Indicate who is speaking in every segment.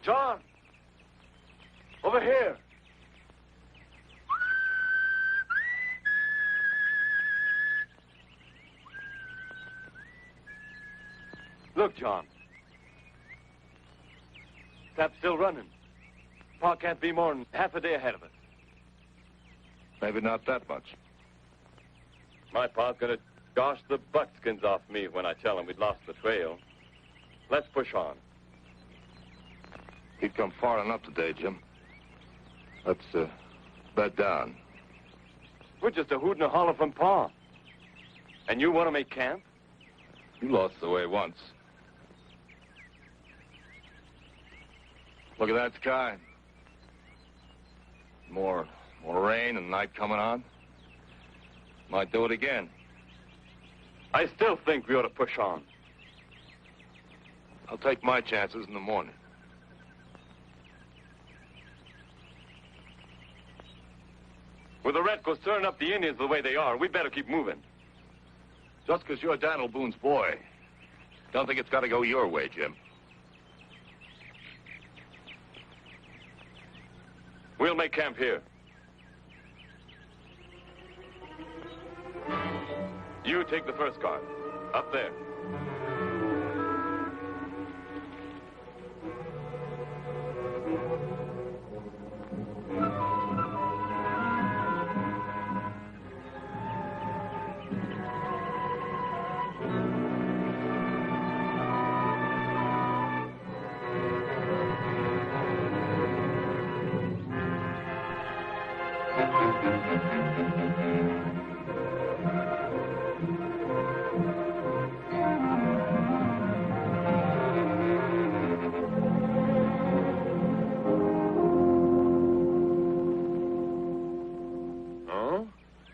Speaker 1: John! Over here! Look, John. Tap's still running. Pa can't be more than half a day ahead of us.
Speaker 2: Maybe not that much.
Speaker 1: My pa's gonna gosh the buckskins off me when I tell him we'd lost the trail. Let's push on.
Speaker 2: He'd come far enough today, Jim. Let's, bed down.
Speaker 1: We're just a hoot and a holler from Pa. And you want to make camp?
Speaker 2: You lost the way once. Look at that sky. More rain and night coming on. Might do it again.
Speaker 1: I still think we ought to push on.
Speaker 2: I'll take my chances in the morning.
Speaker 1: With the redcoats stirring up the Indians the way they are, we better keep moving.
Speaker 2: Just because you're Daniel Boone's boy, don't think it's got to go your way, Jim.
Speaker 1: We'll make camp here. You take the first guard. Up there.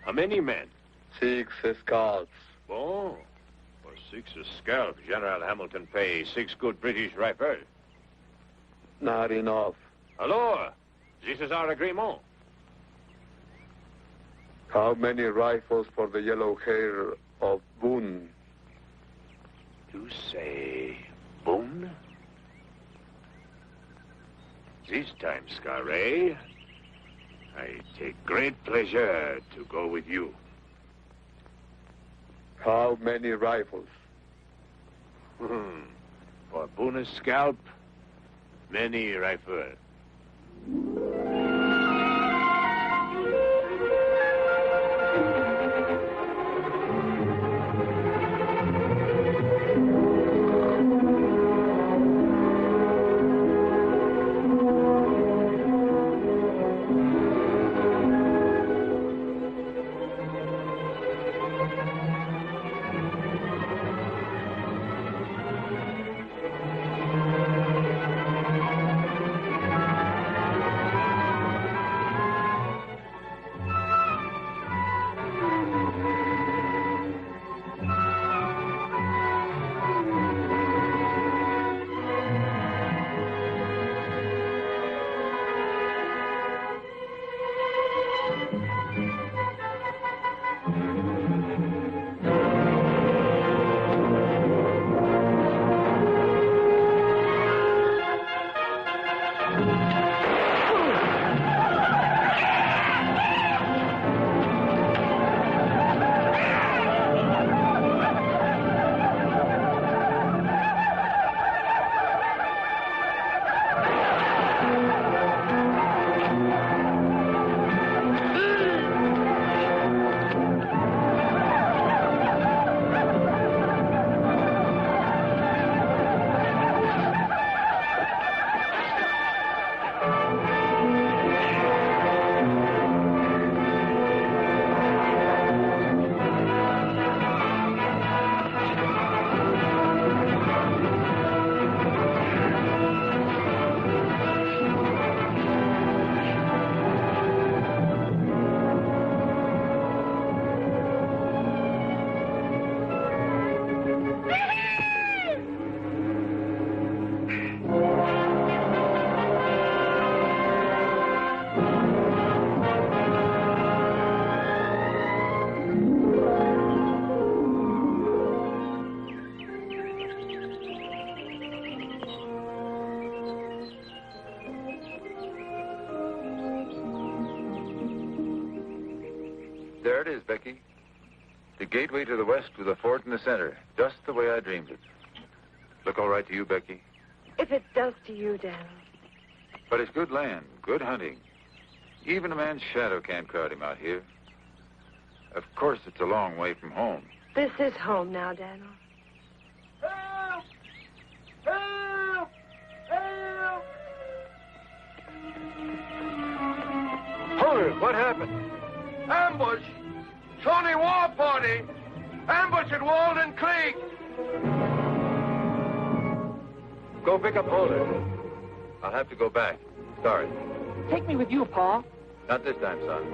Speaker 3: How many men?
Speaker 4: 6 scalps.
Speaker 3: Oh, for 6 scalps, General Hamilton pay 6 good British rifles.
Speaker 4: Not enough.
Speaker 3: Alors, this is our agreement.
Speaker 4: How many rifles for the yellow hair of Boone?
Speaker 3: You say Boone? This time, Scarray, I take great pleasure to go with you.
Speaker 4: How many rifles?
Speaker 3: For Boone's scalp, many rifles.
Speaker 5: is, Becky. The gateway to the west with a fort in the center, just the way I dreamed it. Look all right to you, Becky?
Speaker 6: If it does to you, Daniel.
Speaker 5: But it's good land, good hunting. Even a man's shadow can't crowd him out here. Of course, it's a long way from home.
Speaker 6: This is home now, Daniel.
Speaker 7: Help! Help! Help!
Speaker 5: Hubbard, what happened?
Speaker 7: Ambush! Shawnee war party! Ambush at Walden Creek!
Speaker 5: Go pick up Holder. I'll have to go back. Sorry.
Speaker 8: Take me with you, Pa.
Speaker 5: Not this time, son.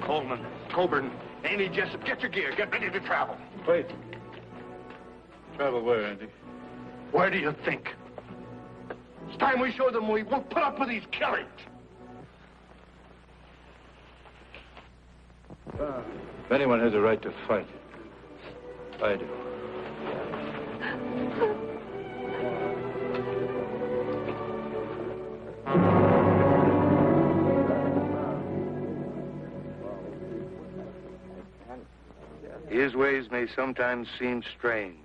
Speaker 2: Coleman, Coburn, Andy Jessup, get your gear. Get ready to travel.
Speaker 5: Wait. Travel where, Andy?
Speaker 2: Where do you think? It's time we show them we won't put up with these killings.
Speaker 5: If anyone has a right to fight, I do.
Speaker 9: His ways may sometimes seem strange,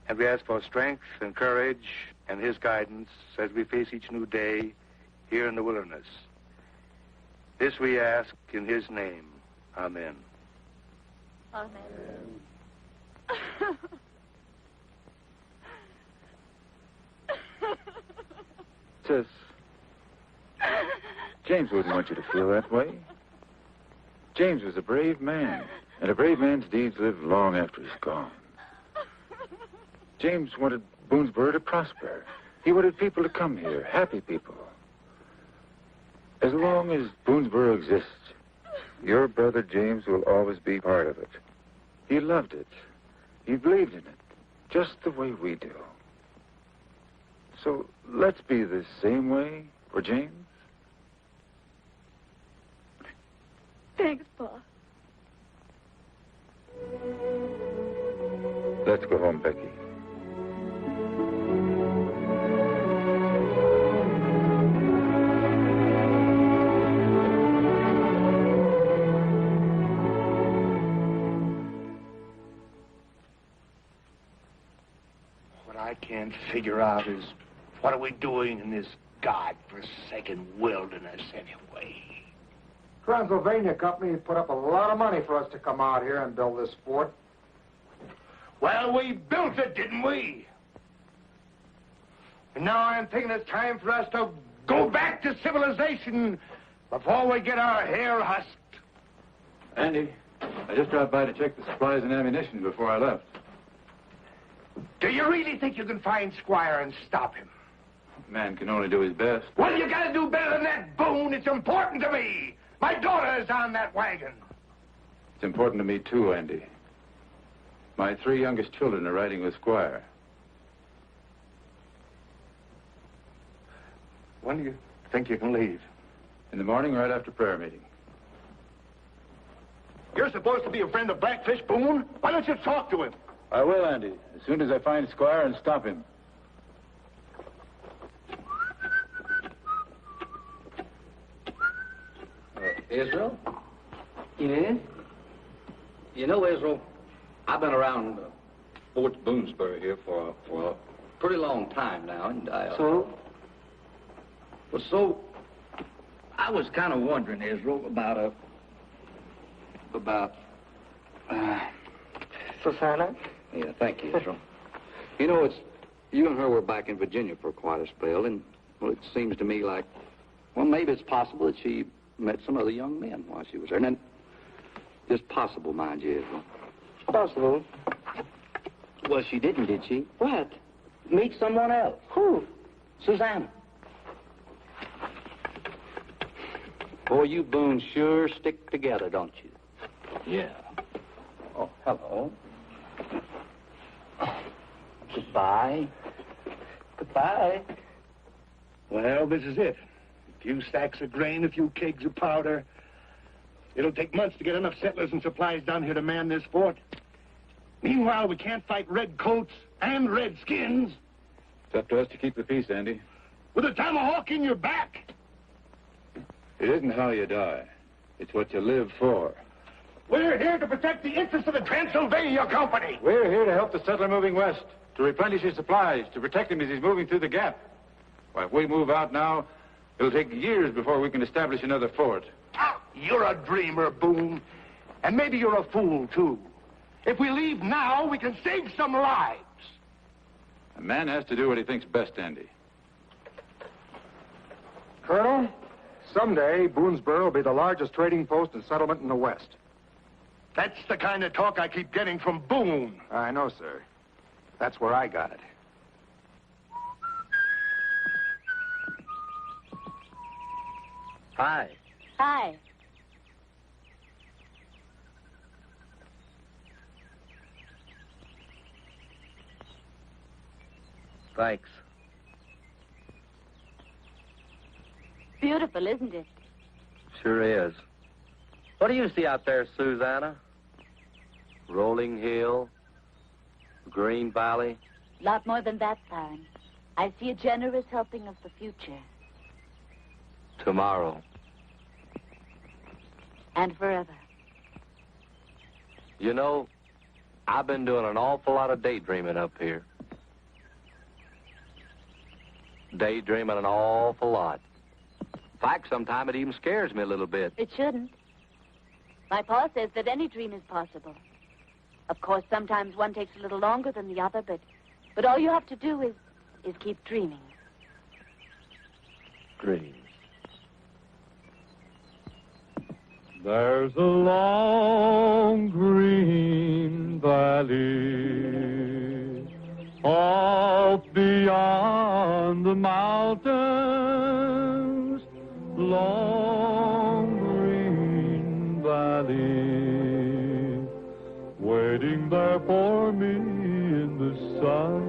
Speaker 9: and we ask for strength and courage and his guidance as we face each new day here in the wilderness. This we ask in his name. Amen.
Speaker 6: Amen.
Speaker 5: Sis, James wouldn't want you to feel that way. James was a brave man, and a brave man's deeds live long after he's gone. James wanted Boonesboro to prosper. He wanted people to come here, happy people. As long as Boonesboro exists, your brother James will always be part of it. He loved it. He believed in it, just the way we do. So let's be the same way for James.
Speaker 6: Thanks, Pa.
Speaker 5: Let's go home, Becky.
Speaker 2: What I can't figure out is what are we doing in this God-forsaken wilderness anyway?
Speaker 10: Transylvania Company put up a lot of money for us to come out here and build this fort.
Speaker 2: Well, we built it, didn't we? And now I'm thinking it's time for us to go back to civilization before we get our hair husked.
Speaker 5: Andy, I just dropped by to check the supplies and ammunition before I left.
Speaker 2: Do you really think you can find Squire and stop him?
Speaker 5: Man can only do his best.
Speaker 2: Well, you gotta do better than that, Boone. It's important to me. My daughter is on that wagon.
Speaker 5: It's important to me, too, Andy. My 3 youngest children are riding with Squire.
Speaker 2: When do you think you can leave?
Speaker 5: In the morning, right after prayer meeting.
Speaker 2: You're supposed to be a friend of Blackfish, Boone. Why don't you talk to him?
Speaker 5: I will, Andy, as soon as I find Squire and stop him.
Speaker 11: Israel? Yes? You know, Israel, I've been around Fort Boonesboro here for a pretty long time now, and I...
Speaker 8: So?
Speaker 11: Well, so, I was kind of wondering, Israel, about
Speaker 8: Susanna?
Speaker 11: Yeah, thank you, Israel. You know, you and her were back in Virginia for quite a spell, and, well, it seems to me like, well, maybe it's possible that she met some other young men while she was there. And then, just possible, mind you, Israel.
Speaker 8: Possible.
Speaker 11: Well, she didn't, did she?
Speaker 8: What?
Speaker 11: Meet someone else.
Speaker 8: Who?
Speaker 11: Susanna. Boy, you Boone sure stick together, don't you? Yeah. Oh, hello. Goodbye.
Speaker 8: Goodbye.
Speaker 2: Well, this is it. A few stacks of grain, a few kegs of powder. It'll take months to get enough settlers and supplies down here to man this fort. Meanwhile, we can't fight red coats and red skins.
Speaker 5: It's up to us to keep the peace, Andy.
Speaker 2: With a tomahawk in your back.
Speaker 5: It isn't how you die. It's what you live for.
Speaker 2: We're here to protect the interests of the Transylvania Company.
Speaker 5: We're here to help the settler moving west, to replenish his supplies, to protect him as he's moving through the gap. Why, if we move out now, it'll take years before we can establish another fort.
Speaker 2: You're a dreamer, Boone. And maybe you're a fool, too. If we leave now, we can save some lives.
Speaker 5: A man has to do what he thinks best, Andy.
Speaker 10: Colonel, someday Boonesboro will be the largest trading post and settlement in the West.
Speaker 2: That's the kind of talk I keep getting from Boone.
Speaker 10: I know, sir. That's where I got it.
Speaker 8: Hi.
Speaker 6: Hi.
Speaker 8: Thanks.
Speaker 6: Beautiful, isn't it?
Speaker 8: Sure is. What do you see out there, Susanna? Rolling hill? Green valley?
Speaker 6: Lot more than that, Faron. I see a generous helping of the future.
Speaker 8: Tomorrow.
Speaker 6: And forever.
Speaker 8: You know, I've been doing an awful lot of daydreaming up here. Daydreaming an awful lot. In fact, sometimes it even scares me a little bit.
Speaker 6: It shouldn't. My pa says that any dream is possible. Of course, sometimes one takes a little longer than the other, but all you have to do is keep dreaming.
Speaker 8: Dreams.
Speaker 12: There's a long green valley off beyond the mountains, long green valley, waiting there for me in the sun,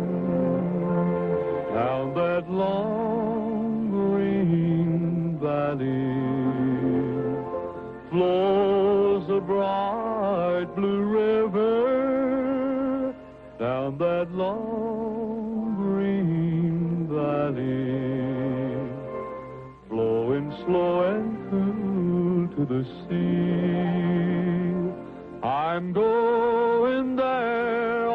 Speaker 12: down that long green valley flows a bright blue river, down that long green valley, flowing slow and cool to the sea. I'm going there,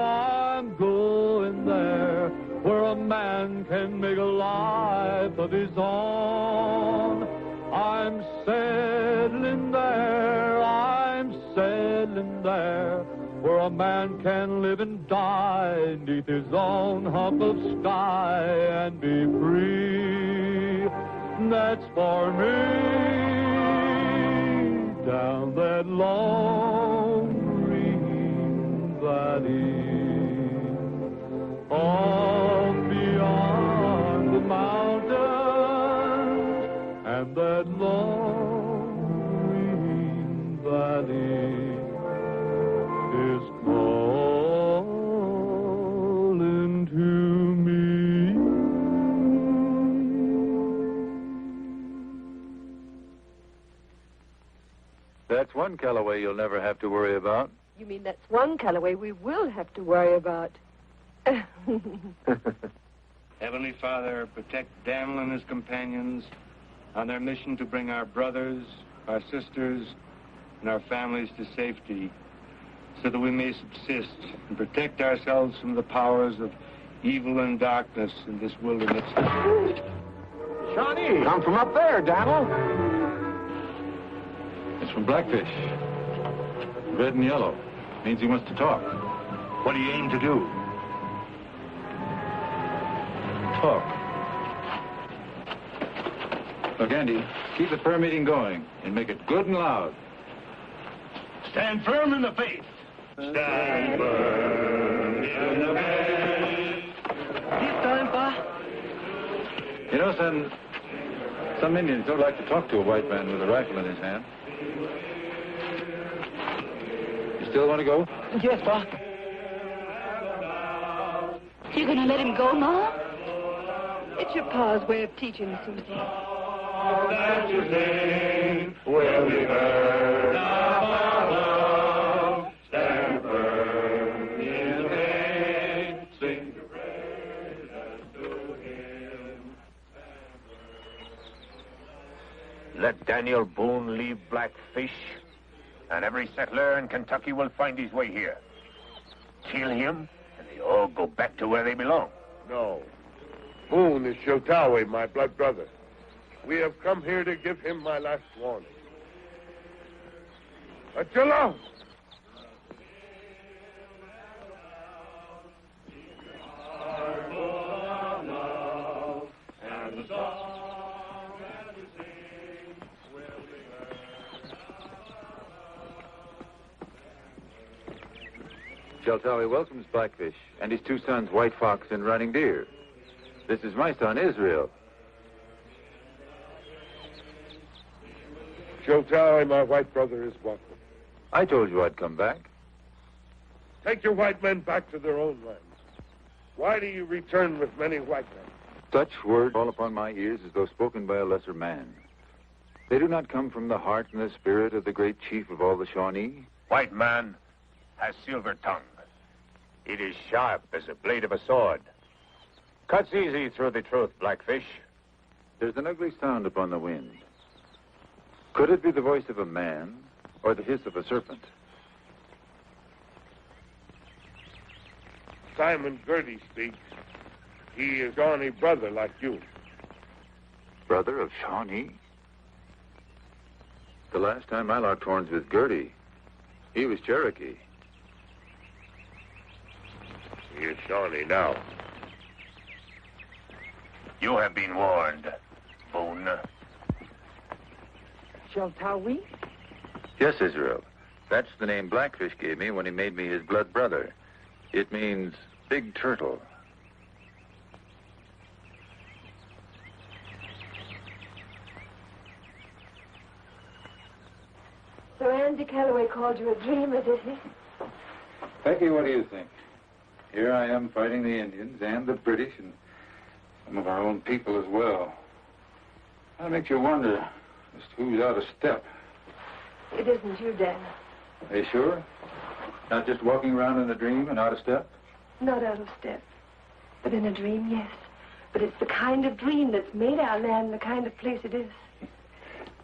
Speaker 12: where a man can make a life of his own. I'm settling there, where a man can live and die neath his own hump of sky and be free. That's for me, down that long green valley, all beyond the mountains, and that long green valley is calling to me.
Speaker 5: That's one Callaway you'll never have to worry about.
Speaker 6: You mean that's one Callaway we will have to worry about?
Speaker 9: Heavenly Father, protect Daniel and his companions on their mission to bring our brothers our sisters, and our families to safety, so that we may subsist and protect ourselves from the powers of evil and darkness in this wilderness.
Speaker 10: Shawnee! Come from up there, Daniel.
Speaker 5: It's from Blackfish. Red and yellow. Means he wants to talk.
Speaker 9: What do you aim to do?
Speaker 5: Talk. Look, Andy, keep the prayer meeting going and make it good and loud.
Speaker 2: Stand firm in the faith.
Speaker 9: Stand firm in the faith.
Speaker 2: This time, Pa.
Speaker 5: You know, son, some Indians don't like to talk to a white man with a rifle in his hand. You still want to go?
Speaker 2: Yes, Pa.
Speaker 6: You're gonna let him go, Ma?
Speaker 13: It's your pa's way of teaching, Susie.
Speaker 7: That your name will be heard above. Stand firm in the faith. Sing your praises to him.
Speaker 3: Let Daniel Boone leave Blackfish, and every settler in Kentucky will find his way here. Kill him, and they all go back to where they belong.
Speaker 7: No. Boone is Shotawe, my blood brother. We have come here to give him my last warning. Attila!
Speaker 5: Sheltawi welcomes Blackfish and his two sons, White Fox and Running Deer. This is my son, Israel.
Speaker 7: Shotawe, my white brother, is welcome.
Speaker 5: I told you I'd come back.
Speaker 7: Take your white men back to their own lands. Why do you return with many white men?
Speaker 5: Such words fall upon my ears as though spoken by a lesser man. They do not come from the heart and the spirit of the great chief of all the Shawnee.
Speaker 3: White man has silver tongue. It is sharp as the blade of a sword. Cuts easy through the truth, Blackfish.
Speaker 5: There's an ugly sound upon the wind. Could it be the voice of a man or the hiss of a serpent?
Speaker 7: Simon Gertie speaks. He is Shawnee brother like you.
Speaker 5: Brother of Shawnee? The last time I locked horns with Gertie, he was Cherokee.
Speaker 7: He is Shawnee now.
Speaker 3: You have been warned, Boone.
Speaker 13: Sheltawi?
Speaker 5: Yes, Israel. That's the name Blackfish gave me when he made me his blood brother. It means big turtle.
Speaker 13: So Andy Calloway called you a dreamer, did he?
Speaker 5: Becky, what do you think? Here I am fighting the Indians and the British and some of our own people as well. That makes you wonder just who's out of step.
Speaker 13: It isn't you, Dan.
Speaker 5: Are you sure? Not just walking around in a dream and out of step?
Speaker 13: Not out of step. But in a dream, yes. But it's the kind of dream that's made our land the kind of place it is.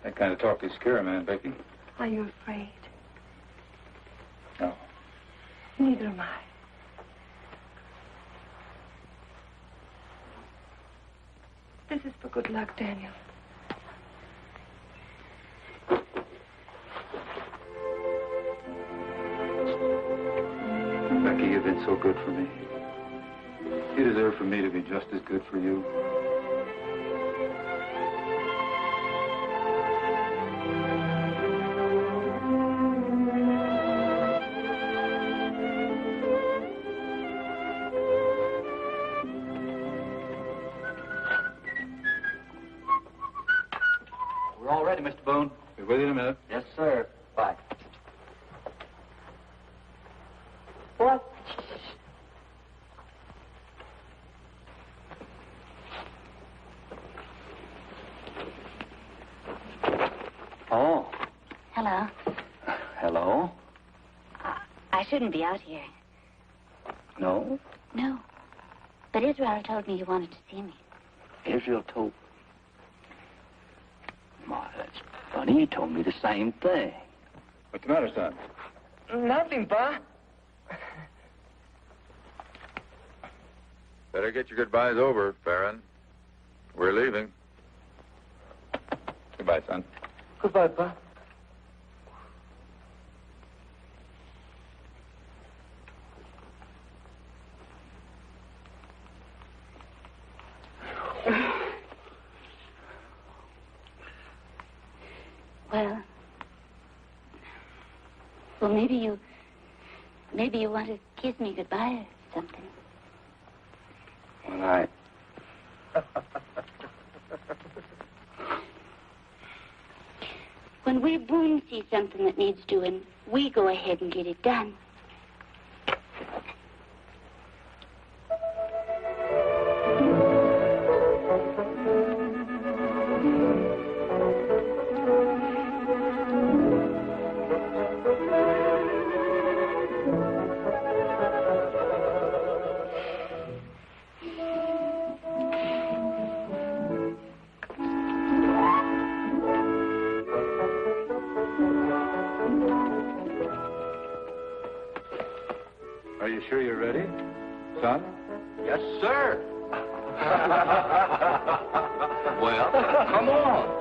Speaker 5: That kind of talk is scare a man, Becky.
Speaker 13: Are you afraid?
Speaker 5: No.
Speaker 13: Neither am I. This is for good luck, Daniel.
Speaker 5: Becky, you've been so good for me. You deserve for me to be just as good for you.
Speaker 11: We're all ready, Mr. Boone.
Speaker 5: Be with you in a minute.
Speaker 11: Yes, sir. Bye.
Speaker 13: What?
Speaker 11: Oh.
Speaker 6: Hello.
Speaker 11: Hello?
Speaker 6: I shouldn't be out here.
Speaker 11: No?
Speaker 6: No. But Israel told me you wanted to see me.
Speaker 11: Israel told... My, that's funny. He told me the same thing.
Speaker 5: What's the matter, son?
Speaker 14: Nothing, Pa.
Speaker 5: Better get your goodbyes over, Faron. We're leaving. Goodbye, son.
Speaker 14: Goodbye, Pa.
Speaker 6: Well, maybe you want to kiss me goodbye or something.
Speaker 11: Well,
Speaker 6: When we Boone see something that needs doing, we go ahead and get it done.
Speaker 5: Are you sure you're ready, son?
Speaker 11: yes, sir. Well, come on.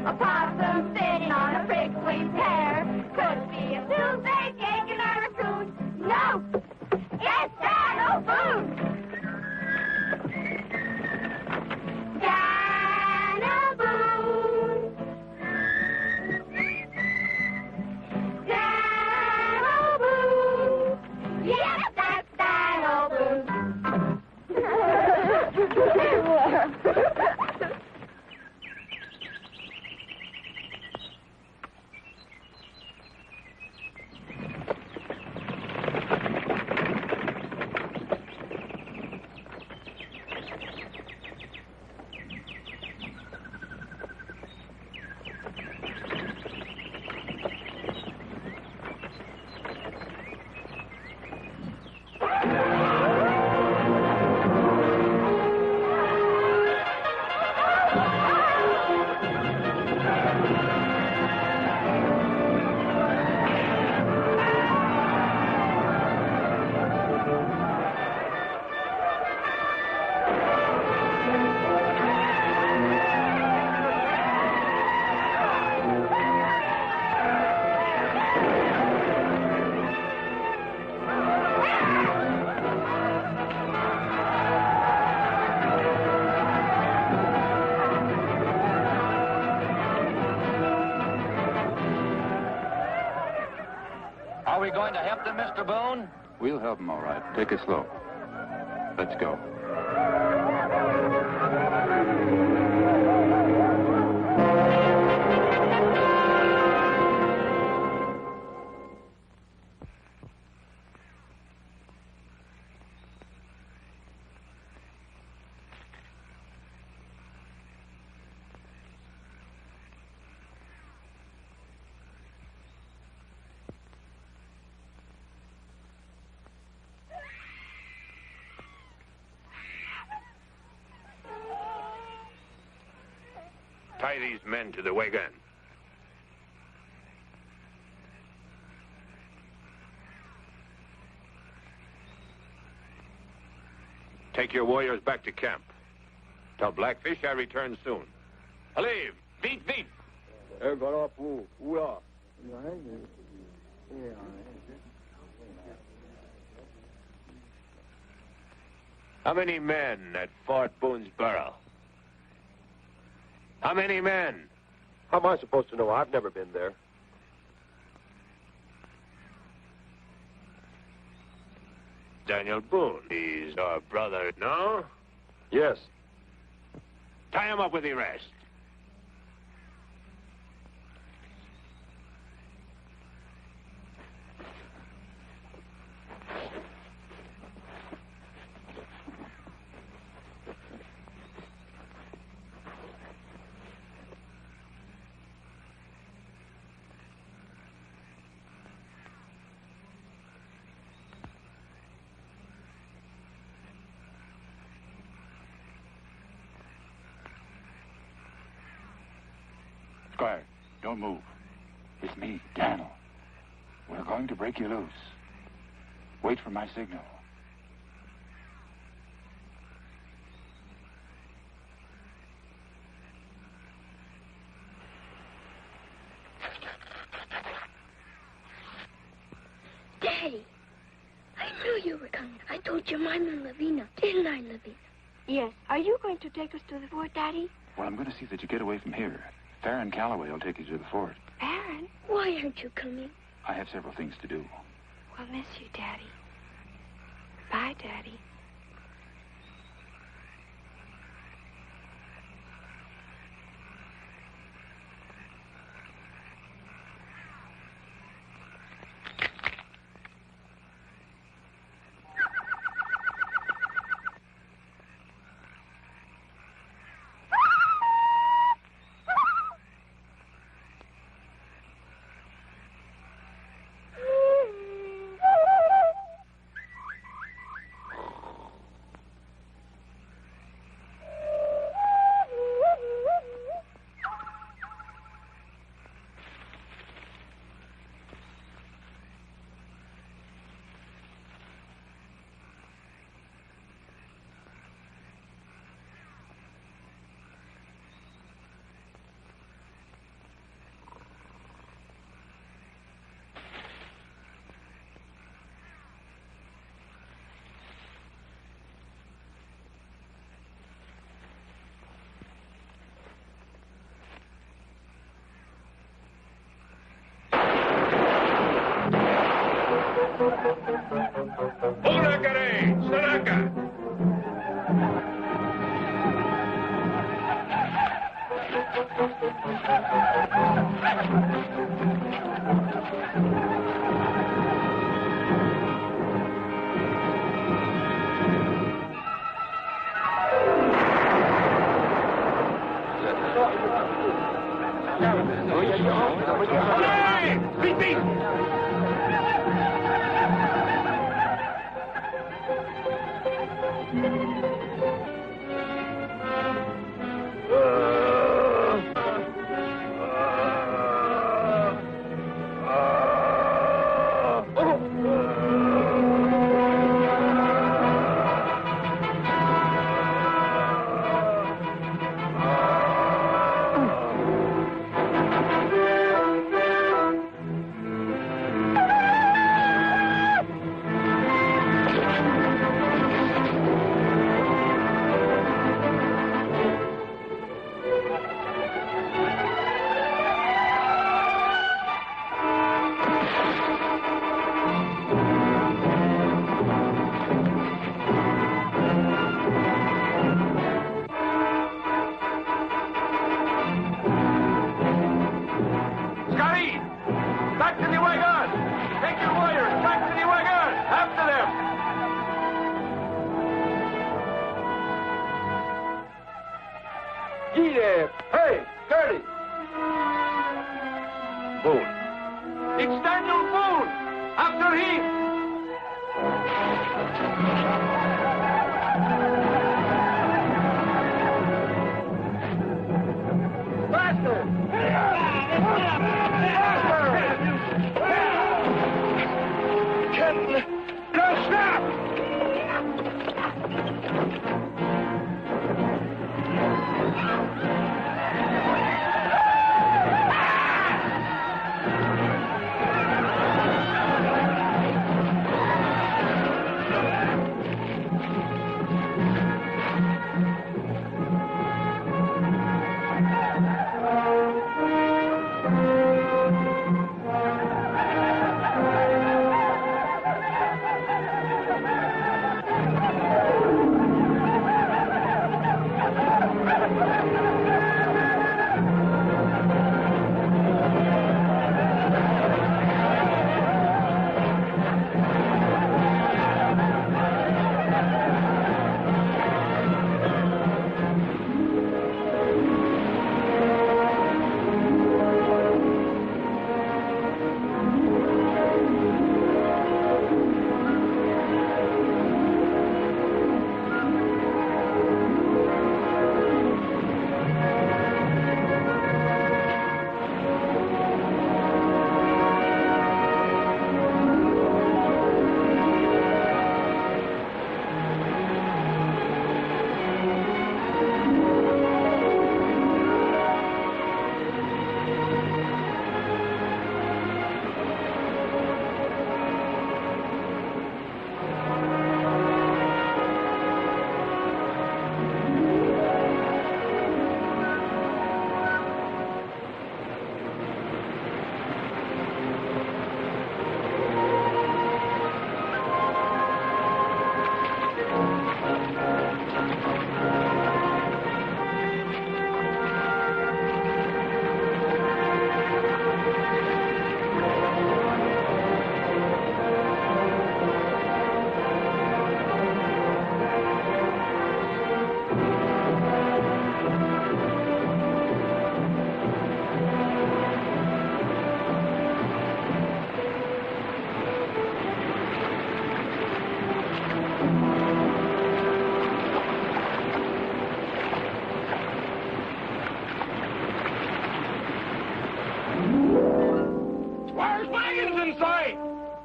Speaker 15: A possum sitting on a prickly pear. Could be a Tuesday cake and a Are we going to help them, Mr. Boone?
Speaker 5: We'll help them all right. Take it slow. Let's go.
Speaker 3: Tie these men to the wagon. Take your warriors back to camp. Tell Blackfish I return soon. Leave! Beat, beat! How many men at Fort Boonesboro? How many men?
Speaker 16: How am I supposed to know? I've never been there.
Speaker 3: Daniel Boone. He's our brother, no?
Speaker 16: Yes.
Speaker 3: Tie him up with the rest.
Speaker 5: Squire, don't move. It's me, Daniel. We're going to break you loose. Wait for my signal.
Speaker 17: Daddy, I knew you were coming. I told your mom and Lavina, didn't I, Lavina?
Speaker 13: Yes. Are you going to take us to the fort, Daddy?
Speaker 5: Well, I'm going to see that you get away from here. Faron Calloway will take you to the fort.
Speaker 13: Faron?
Speaker 17: Why aren't you coming?
Speaker 5: I have several things to do.
Speaker 13: We'll miss you, Daddy. Bye, Daddy.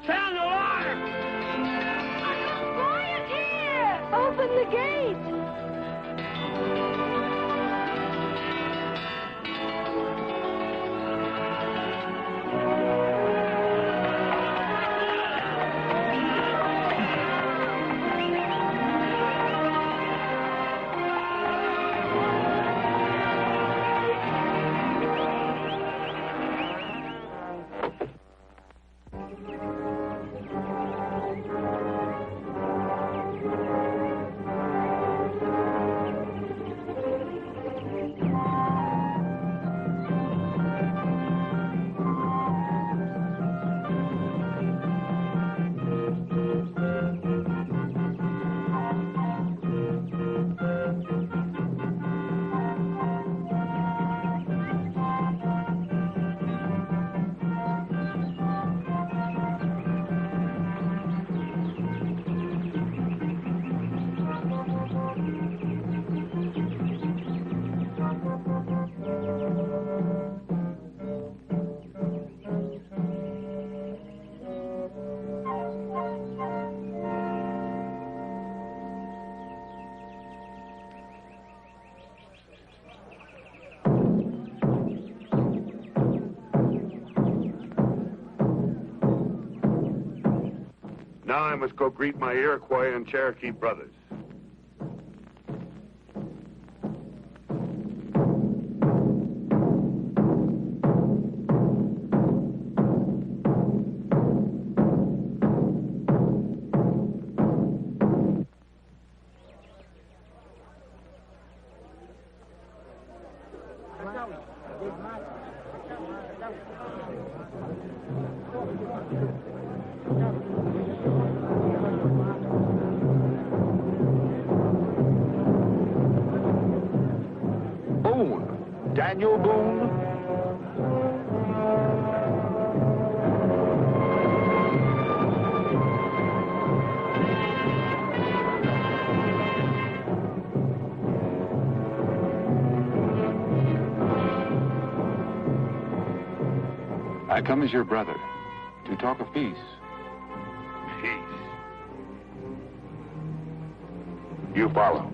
Speaker 2: Sound alarm!
Speaker 17: Quiet here! Open the gate!
Speaker 9: Now I must go greet my Iroquois and Cherokee brothers.
Speaker 5: Boone. Daniel Boone. I come as your brother to talk of peace.
Speaker 9: Peace. You follow.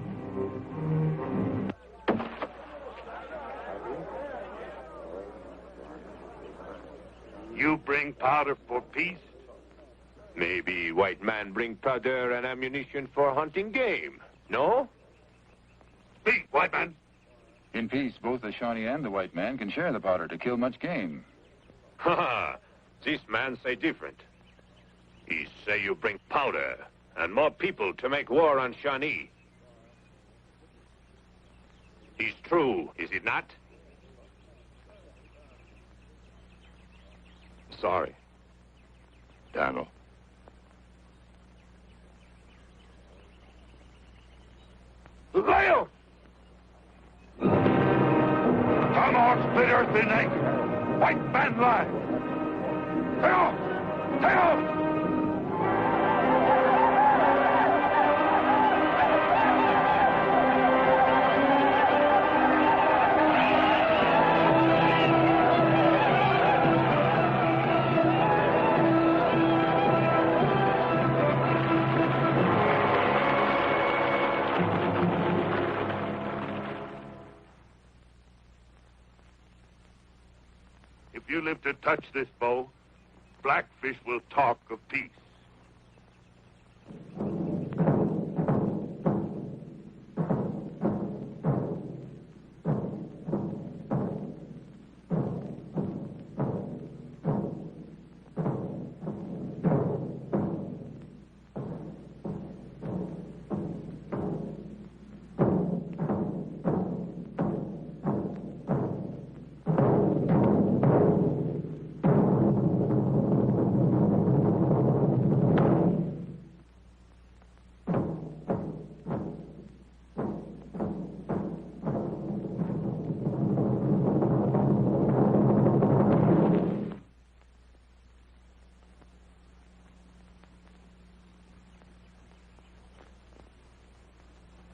Speaker 9: You bring powder for peace?
Speaker 3: Maybe white man bring powder and ammunition for hunting game, no?
Speaker 9: Speak, white man.
Speaker 5: In peace, both the Shawnee and the white man can share the powder to kill much game.
Speaker 3: Ha ha! This man say different. He say you bring powder and more people to make war on Shawnee. It's true, is it not? Sorry.
Speaker 9: Daniel. Leo! Tomahawk split earth in eight. White man lie. Stay off! Stay off! If you live to touch this bow, Blackfish will talk of peace.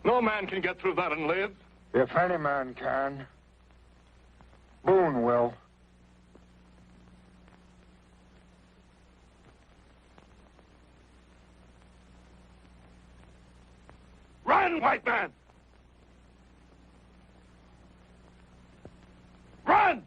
Speaker 2: No man can get through that and live.
Speaker 10: If any man can, Boone will.
Speaker 2: Run, white man! Run!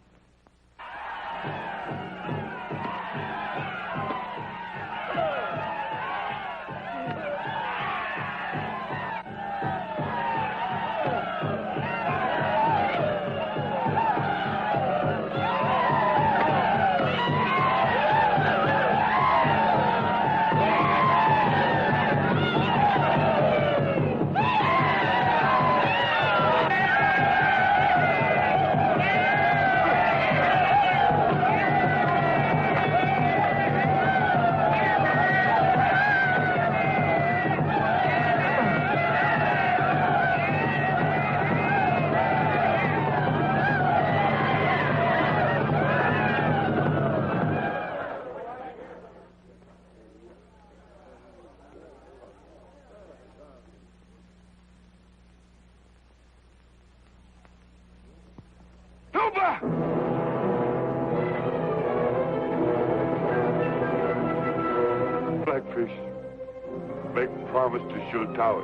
Speaker 4: Blackfish, make promise to Shultawi,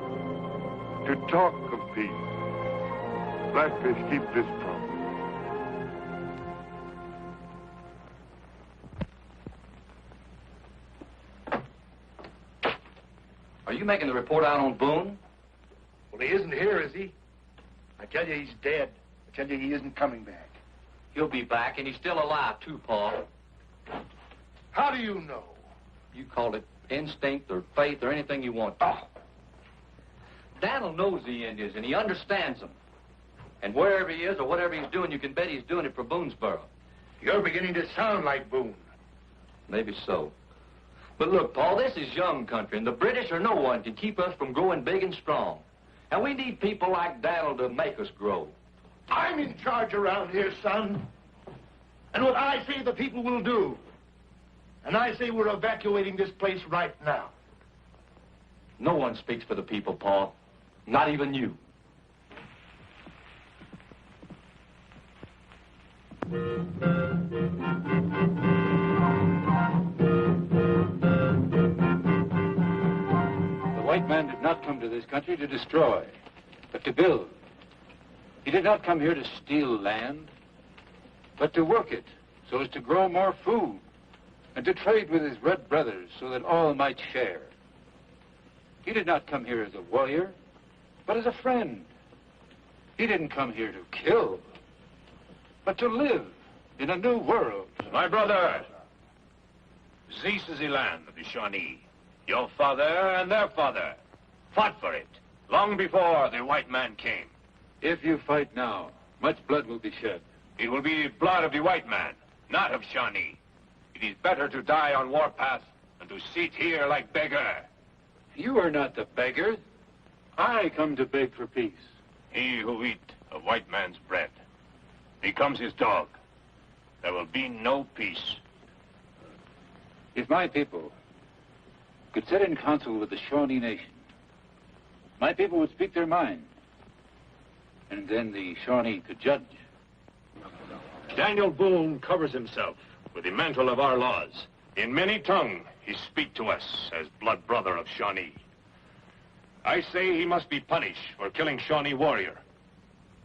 Speaker 4: to talk of peace. Blackfish, keep this promise.
Speaker 15: Are you making the report out on Boone?
Speaker 2: Well, he isn't here, is he? I tell you, he's dead. I tell you, he isn't coming back.
Speaker 15: He'll be back, and he's still alive, too, Paul.
Speaker 2: How do you know?
Speaker 15: You call it instinct or faith or anything you want. Oh. Daniel knows the Indians, and he understands them. And wherever he is or whatever he's doing, you can bet he's doing it for Boonesboro.
Speaker 2: You're beginning to sound like Boone.
Speaker 15: Maybe so. But look, Paul, this is young country, and the British or no one can keep us from growing big and strong. And we need people like Daniel to make us grow.
Speaker 2: I'm in charge around here, son. And what I say the people will do. And I say we're evacuating this place right now.
Speaker 15: No one speaks for the people, Paul. Not even you.
Speaker 5: The white man did not come to this country to destroy, but to build. He did not come here to steal land, but to work it so as to grow more food and to trade with his red brothers so that all might share. He did not come here as a warrior, but as a friend. He didn't come here to kill, but to live in a new world.
Speaker 3: My brother, this is the land of the Shawnee. Your father and their father fought for it long before the white man came.
Speaker 5: If you fight now, much blood will be shed.
Speaker 3: It will be the blood of the white man, not of Shawnee. It is better to die on warpath than to sit here like beggar.
Speaker 5: You are not the beggar. I come to beg for peace.
Speaker 3: He who eat a white man's bread becomes his dog. There will be no peace.
Speaker 5: If my people could sit in council with the Shawnee nation, my people would speak their mind, and then the Shawnee could judge.
Speaker 3: Daniel Boone covers himself with the mantle of our laws. In many tongue, he speak to us as blood brother of Shawnee. I say he must be punished for killing Shawnee warrior.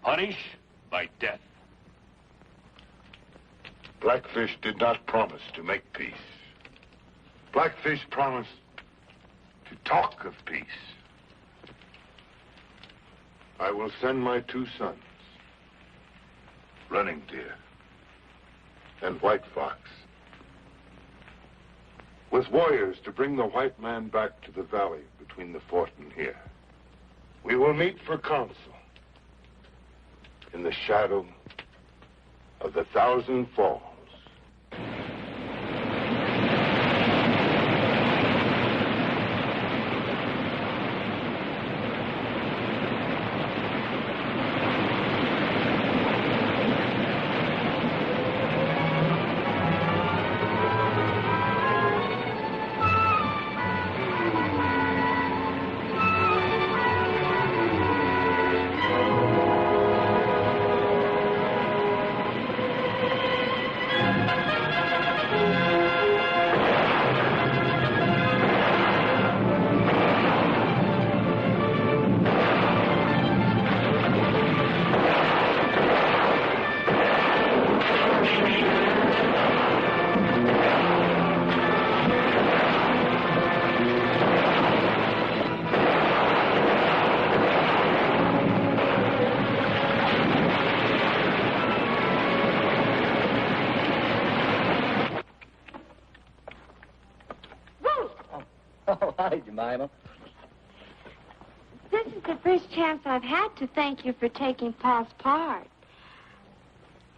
Speaker 3: Punish by death.
Speaker 4: Blackfish did not promise to make peace. Blackfish promised to talk of peace. I will send my 2 sons, Running Deer and White Fox, with warriors to bring the white man back to the valley between the fort and here. We will meet for council in the shadow of the 1,000 Falls.
Speaker 15: Oh, hi, Jemima.
Speaker 13: This is the first chance I've had to thank you for taking Pa's part.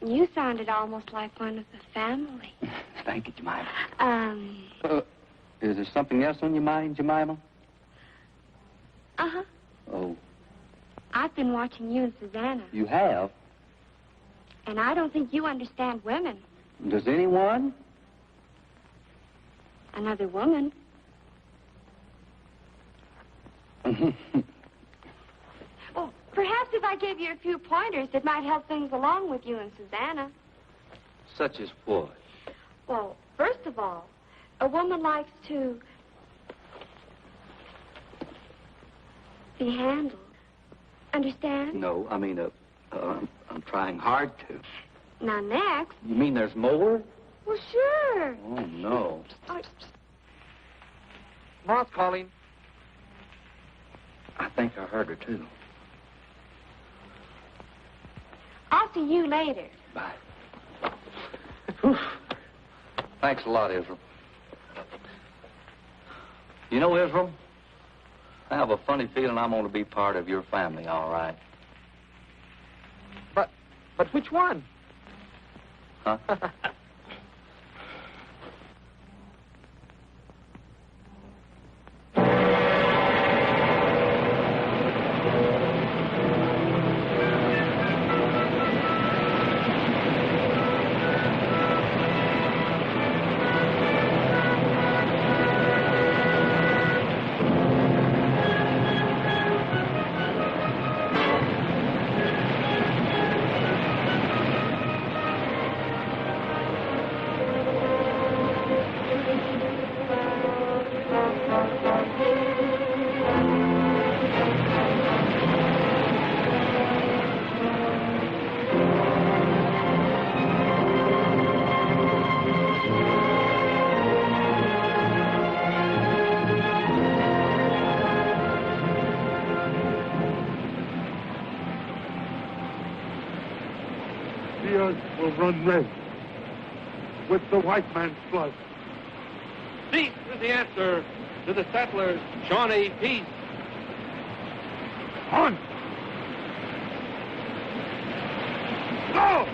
Speaker 13: You sounded almost like one of the family.
Speaker 11: Thank you, Jemima.
Speaker 15: Is there something else on your mind, Jemima?
Speaker 13: Uh-huh.
Speaker 15: Oh,
Speaker 13: I've been watching you and Susanna,
Speaker 15: you have?
Speaker 13: and I don't think you understand women.
Speaker 15: Does anyone?
Speaker 13: Another woman. Well, perhaps if I gave you a few pointers, it might help things along with you and Susanna.
Speaker 15: Such as what?
Speaker 13: Well, first of all, a woman likes to be handled. Understand?
Speaker 11: No, I mean, I'm trying hard to.
Speaker 13: Now, next.
Speaker 15: You mean there's more?
Speaker 13: Well, sure.
Speaker 15: Oh, no.
Speaker 13: Oh,
Speaker 14: Ma's calling.
Speaker 11: I think I heard her, too.
Speaker 13: I'll see you later.
Speaker 11: Bye.
Speaker 15: Thanks a lot, Israel. You know, Israel, I have a funny feeling I'm going to be part of your family, all right.
Speaker 14: But which one?
Speaker 15: Huh?
Speaker 4: Will run red with the white man's blood.
Speaker 16: Peace is the answer to the settlers. Shawnee, peace.
Speaker 4: On! Go!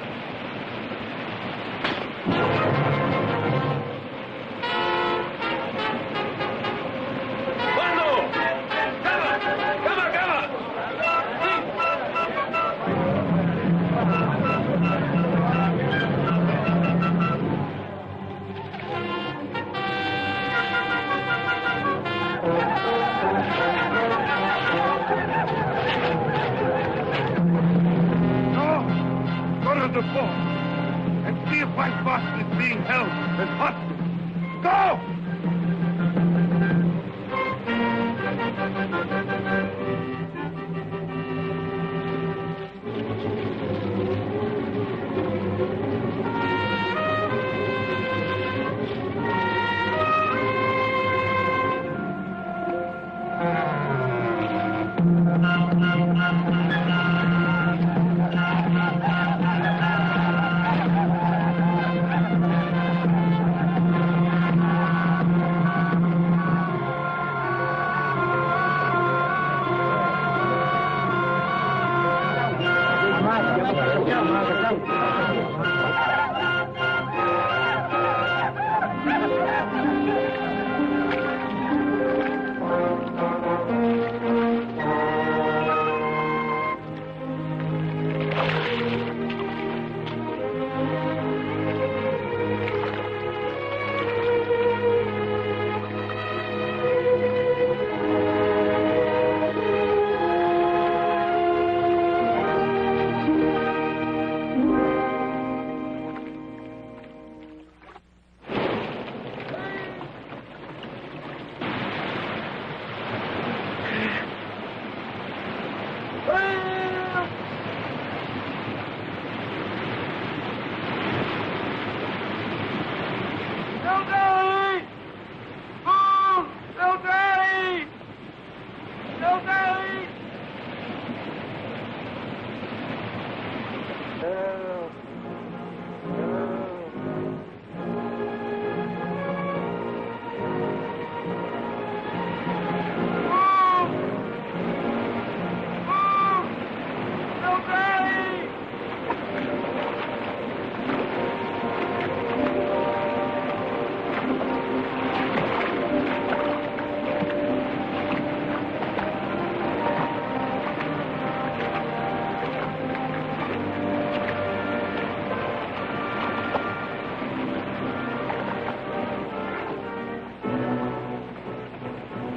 Speaker 4: The fort and see if White Boston is being held as hostage. Go!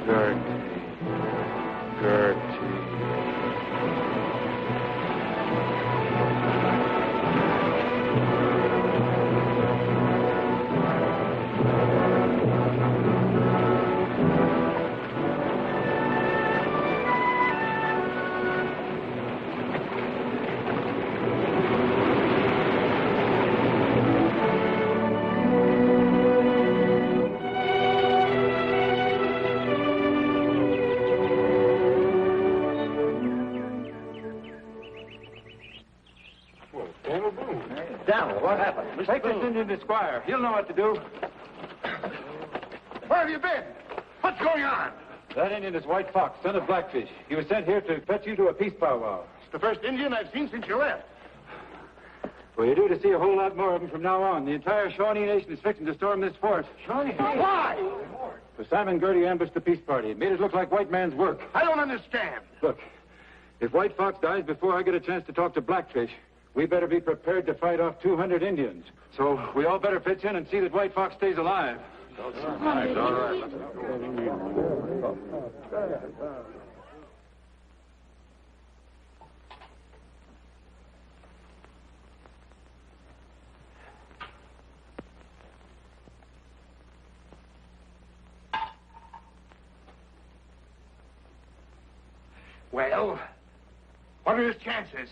Speaker 5: Gertie.
Speaker 10: What happened? Take this Indian to Squire. He'll know what to do.
Speaker 2: Where have you been? What's going on?
Speaker 10: That Indian is White Fox, son of Blackfish. He was sent here to fetch you to a peace powwow.
Speaker 2: It's the first Indian I've seen since you left.
Speaker 10: Well, you're due to see a whole lot more of them from now on. The entire Shawnee nation is fixing to storm this fort.
Speaker 2: Shawnee? Why?
Speaker 10: For Simon Gertie ambushed the peace party. It made it look like white man's work.
Speaker 2: I don't understand.
Speaker 10: Look, if White Fox dies before I get a chance to talk to Blackfish, we better be prepared to fight off 200 Indians. So we all better pitch in and see that White Fox stays alive.
Speaker 5: All right.
Speaker 2: Well, what are his chances?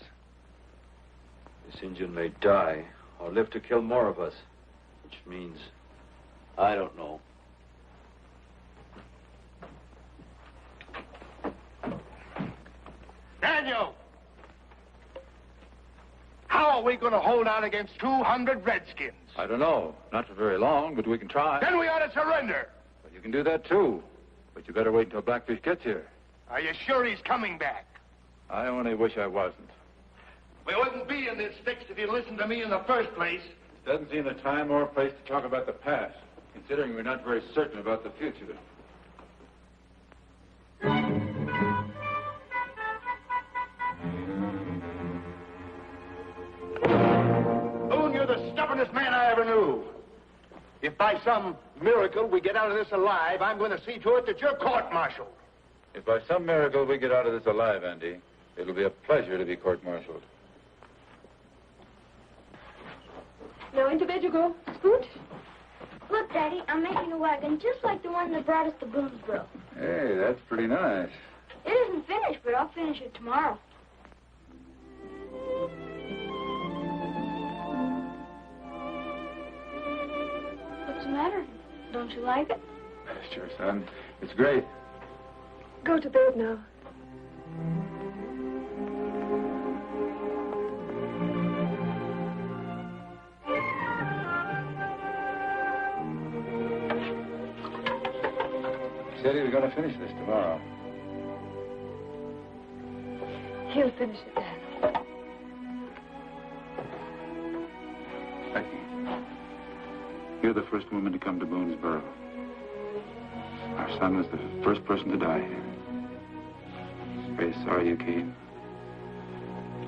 Speaker 18: This Indian may die or live to kill more of us, which means I don't know.
Speaker 2: Daniel! How are we going to hold out against 200 Redskins?
Speaker 10: I don't know. Not for very long, but we can try.
Speaker 2: Then we ought to surrender.
Speaker 10: Well, you can do that, too. But you better wait until Blackfish gets here.
Speaker 2: Are you sure he's coming back?
Speaker 10: I only wish I wasn't.
Speaker 2: We wouldn't be in this fix if you'd listened to me in the first place.
Speaker 10: It doesn't seem the time or place to talk about the past, considering we're not very certain about the future.
Speaker 2: Boone, you're the stubbornest man I ever knew. If by some miracle we get out of this alive, I'm going to see to it that you're court-martialed.
Speaker 5: If by some miracle we get out of this alive, Andy, it'll be a pleasure to be court-martialed.
Speaker 13: Now into bed you go. Scoot.
Speaker 17: Look, Daddy, I'm making a wagon just like the one that brought us to Boonesboro.
Speaker 5: Hey, that's pretty nice.
Speaker 17: It isn't finished, but I'll finish it tomorrow. What's the matter? Don't you like it?
Speaker 5: Sure, son. It's great.
Speaker 13: Go to bed now.
Speaker 5: He said he was going to finish this tomorrow.
Speaker 13: He'll finish it, Dad.
Speaker 5: Becky, you're the first woman to come to Boonesboro. Our son was the first person to die here. Very sorry you came.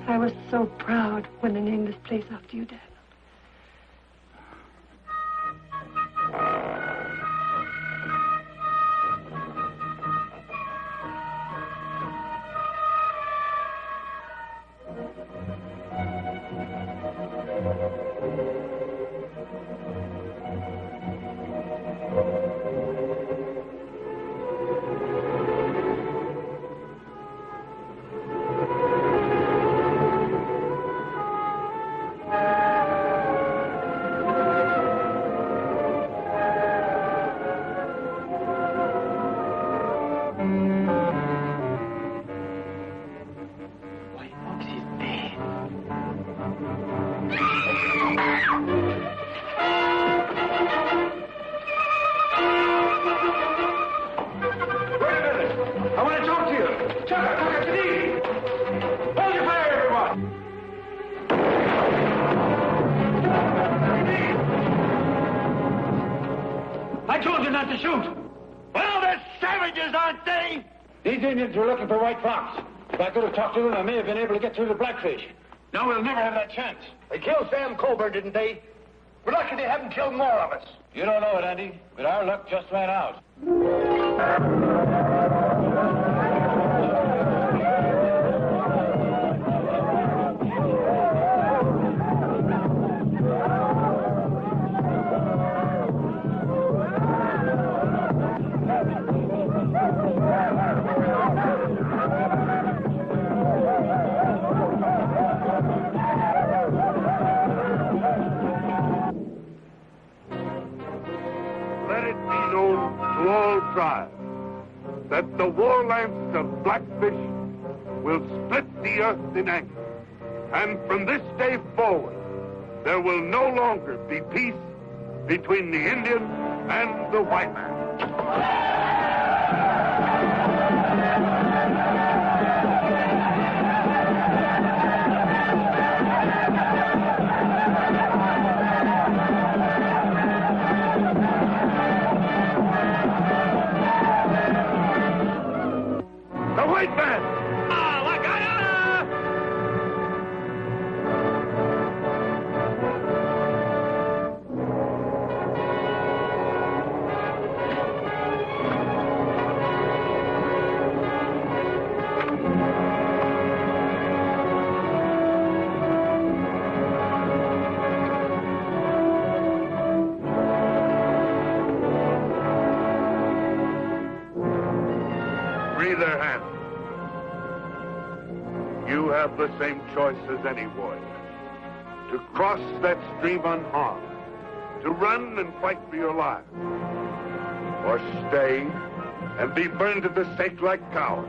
Speaker 13: I was so proud when they named this place after you, Dad.
Speaker 2: I told you not to shoot. Well, they're savages, aren't they?
Speaker 10: These Indians were looking for White Fox. If I could have talked to them, I may have been able to get through the Blackfish.
Speaker 2: No, we'll never have that chance. They killed Sam Colbert, didn't they? We're lucky they haven't killed more of us.
Speaker 10: You don't know it, Andy, but our luck just ran out.
Speaker 4: That the war lamps of Blackfish will split the earth in anger. And from this day forward, there will no longer be peace between the Indian and the white man. White man! Free their hands. You have the same choice as any warrior. To cross that stream unharmed, to run and fight for your lives, or stay and be burned at the stake like cowards.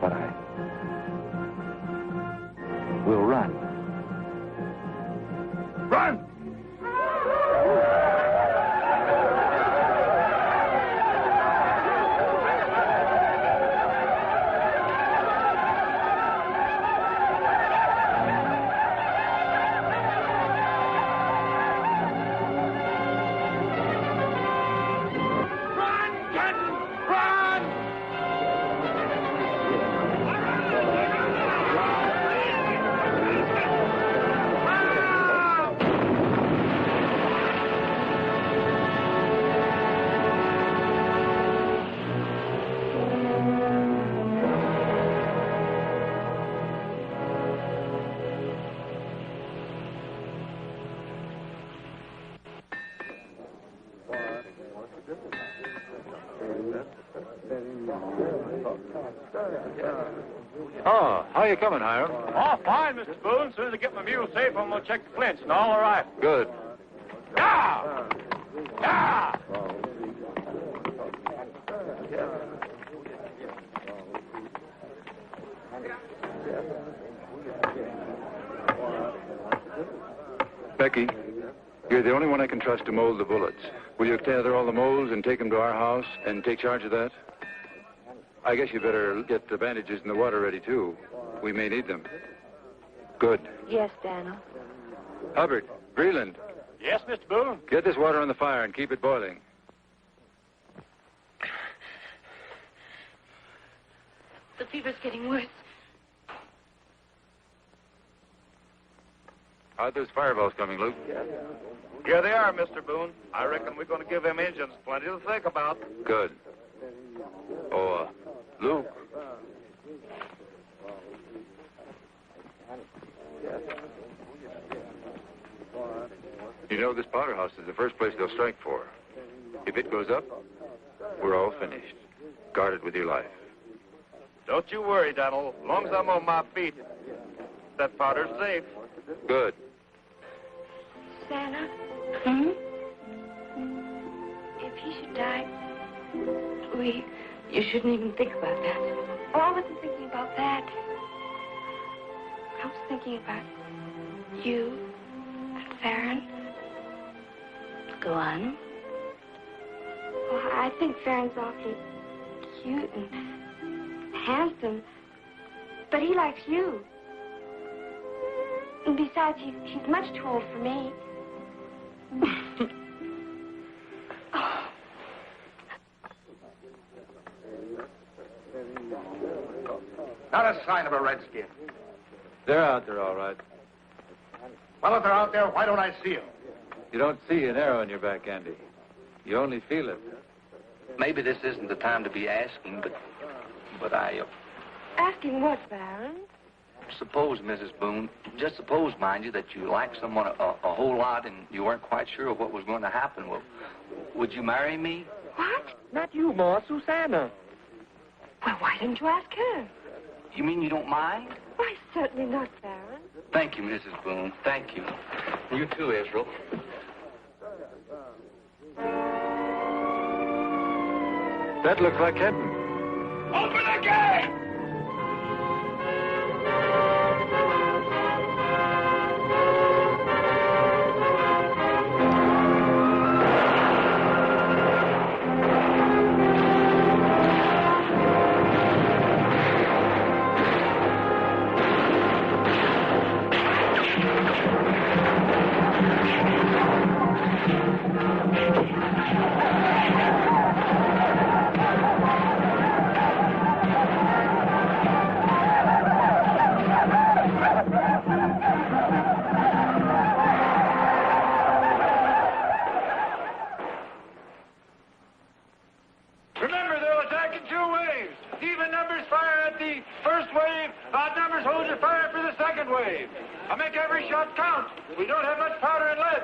Speaker 5: But we'll run.
Speaker 4: Run!
Speaker 10: Oh, how you coming, Hiram?
Speaker 16: Oh, fine, Mr. Boone. As soon as I get my mule safe, I'm going to check the flints and all right.
Speaker 10: Good.
Speaker 16: Yeah! Yeah!
Speaker 5: Becky, you're the only one I can trust to mold the bullets. Will you gather all the molds and take them to our house and take charge of that? I guess you better get the bandages and the water ready, too. We may need them. Good.
Speaker 13: Yes, Daniel.
Speaker 5: Hubbard, Breland.
Speaker 16: Yes, Mr. Boone?
Speaker 5: Get this water on the fire and keep it boiling.
Speaker 17: The fever's getting worse.
Speaker 5: How'd those fireballs coming, Luke?
Speaker 9: Here they are, Mr. Boone. I reckon we're going to give them engines plenty to think about.
Speaker 5: Good. Oh, Luke. You know, this powder house is the first place they'll strike for. If it goes up, we're all finished. Guard it with your life.
Speaker 9: Don't you worry, Donald. As long as I'm on my feet, that powder's safe.
Speaker 5: Good.
Speaker 17: Santa? If he should die, you shouldn't even think about that. Oh, I wasn't thinking about that. I was thinking about you and Faron.
Speaker 6: Go on.
Speaker 17: Well, I think Faron's awfully cute and handsome, but he likes you. And besides, he's much too old for me.
Speaker 2: Not a sign of a redskin.
Speaker 10: They're out there, all right.
Speaker 2: Well, if they're out there, why don't I see them?
Speaker 5: You don't see an arrow in your back, Andy. You only feel it.
Speaker 11: Maybe this isn't the time to be asking, but I...
Speaker 13: Asking what, Baron?
Speaker 11: Suppose, Mrs. Boone, just suppose, mind you, that you liked someone a whole lot and you weren't quite sure of what was going to happen. Well, would you marry me?
Speaker 14: What? Not you, Ma, Susanna.
Speaker 13: Well, why didn't you ask her?
Speaker 11: You mean you don't mind?
Speaker 13: Why, certainly not, Baron.
Speaker 11: Thank you, Mrs. Boone. Thank you. You too, Israel.
Speaker 5: That looks like heaven.
Speaker 2: Open the gate!
Speaker 10: Remember, they'll attack in 2 waves. Even numbers fire at the first wave. Odd numbers hold your fire for the second wave. I'll make every shot count. We don't have much powder and lead.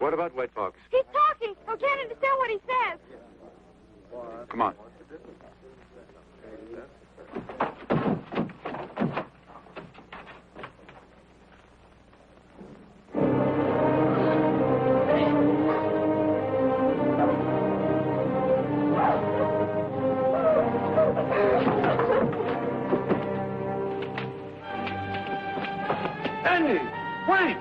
Speaker 5: What about White Fox?
Speaker 17: He's talking. I can't understand what he says.
Speaker 5: Come on.
Speaker 10: Andy! Wait!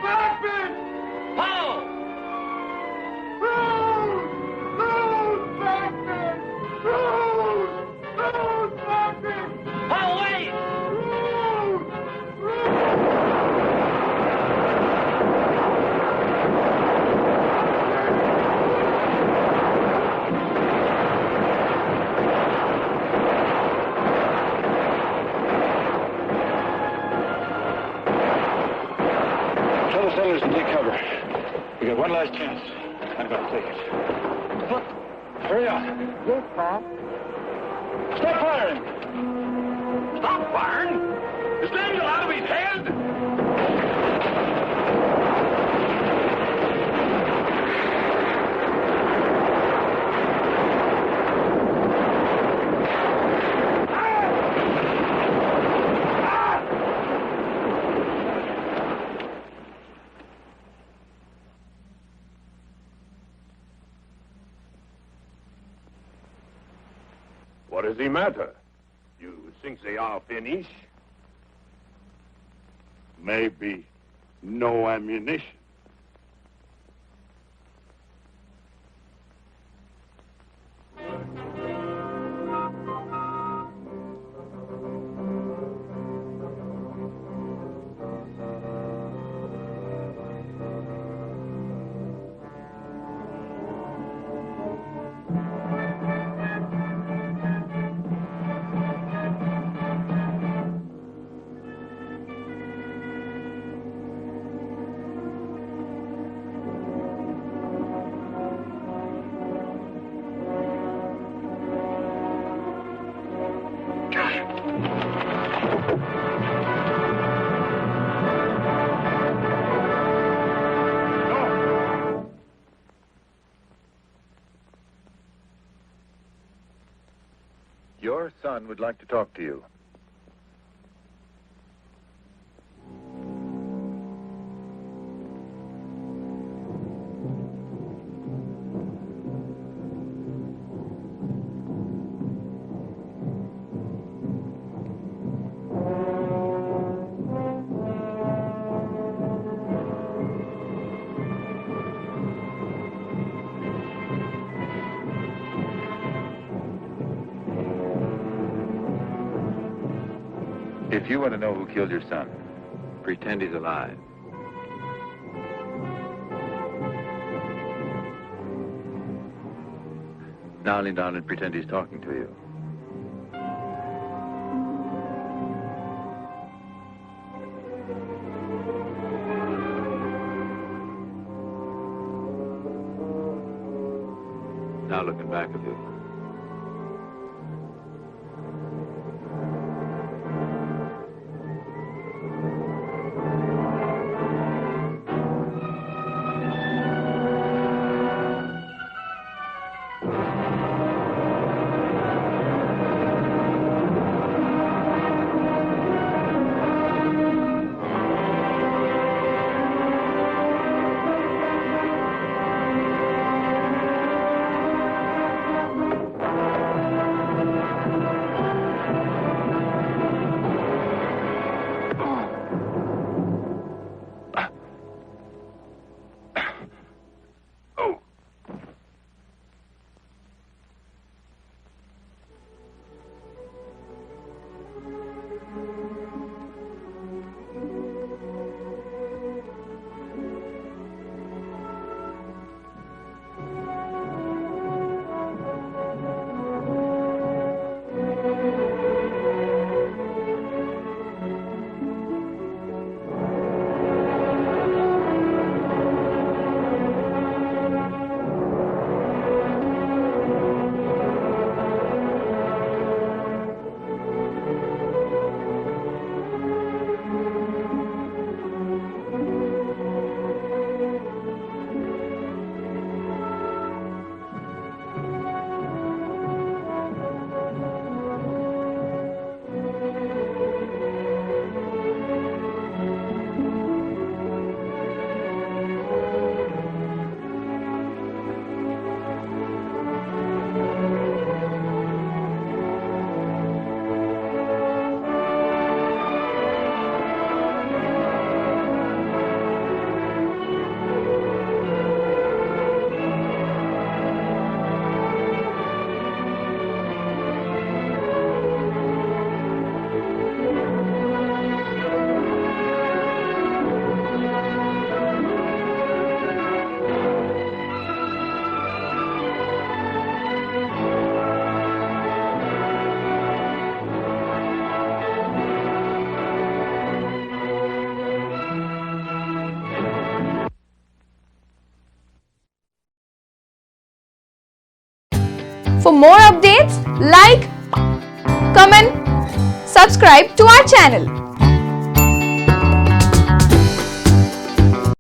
Speaker 10: Blackman!
Speaker 15: Paul!
Speaker 10: Rose! Rose! Blackman! Rose! Rose! Blackman!
Speaker 15: Paul, wait!
Speaker 2: Tell the sailors to take cover. We got one last chance. I'm going to take it. Look, hurry on.
Speaker 14: Yes, Paul.
Speaker 2: Stop firing!
Speaker 10: Stop firing! Is Daniel out of his head?
Speaker 3: What does he matter? You think they are finished?
Speaker 2: Maybe no ammunition.
Speaker 5: Your son would like to talk to you. If you want to know who killed your son, pretend he's alive. Now lean down and pretend he's talking to you. Now looking back of you.
Speaker 19: For more updates, like, comment, subscribe to our channel.